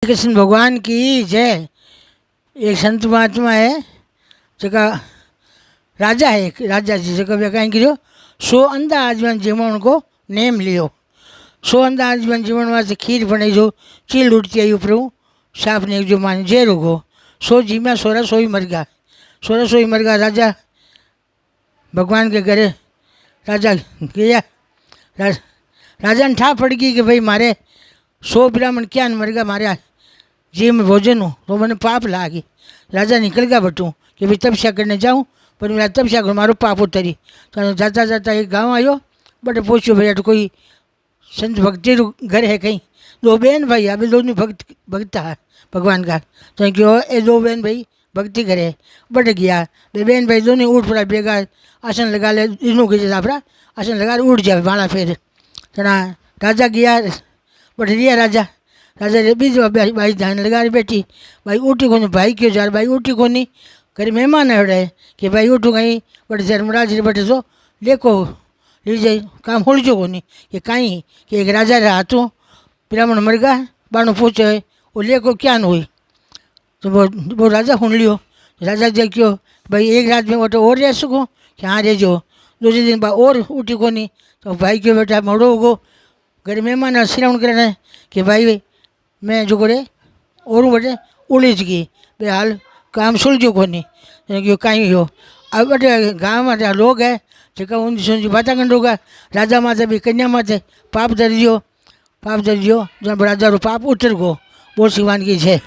कृष्ण भगवान की जय। एक संत महात्मा है जका राजा है, एक राजा जी जका वे कहीं करो 100 अंधा आजीवन जीवन को नेम लियो। 100 अंधा आजीवन जीवन वास्ते खीर बने जो चील उठती आई ऊपर साफ ने जो मान जेर उगो 100 जीमा 1600 ही मर गया, 1600 ही मर गया। राजा भगवान के घरे राजा गया, राजा ने ठा पड़ गई कि भाई मारे 100 ब्राह्मण क्या मर गया मारे जी में भोजन हो तो मैंने पाप लागी। राजा निकल गया बटू कि भाई तपस्या करने जाऊँ, पर मेरा तपस्या कर मारो पाप उतरी। तो जाता जाता एक गाँव आयो, बटे पूछो भैया तो कोई संत भक्ति घर है कहीं। 2 बहन भाई अभी दोनों भक्त है भगवान का। तो क्यों ये 2 बहन भाई भक्ति करे बट गया। 2 बहन भाई दोनों उठ पड़ा बेगा आसन लगा ले, इनों के जैसा अपना आसन लगा उठ जाए भाड़ा फिर तना। राजा गया बट रिया राजा राजा बीज भाई ध्यान लगा बैठी भाई उठी को भाई क्यों जा भाई उठी को नहीं करे मेहमान है कि भाई उठू कहीं बट धर्मराज बटे सो लेको लीजिए काम होलजो को नहीं कि कहीं कि एक राजा रे हाथों ब्राह्मण मर गया बाणो पूछे वो लेको क्या न हुई। तो वो राजा सुन लियो। राजा जी क्यों भाई एक रात में वो और रह सको कि हाँ रह जो, दूसरे दिन बाद और उठी को नहीं। तो भाई क्यों बेटा मोड़ो होगो घर मेहमान श्रवण करना कि भाई मैं जो करे और बटे उड़ीज गई भाई हाल काम सुलझो को नहीं क्यों कहीं हो। अब बटे गाँव में लोग है जगह ऊँची सूंची बातें कर होगा राजा माथे भी कन्या माथे पाप धर दियो जब राजा रो पाप उतर गो। बोल शिवान की जय।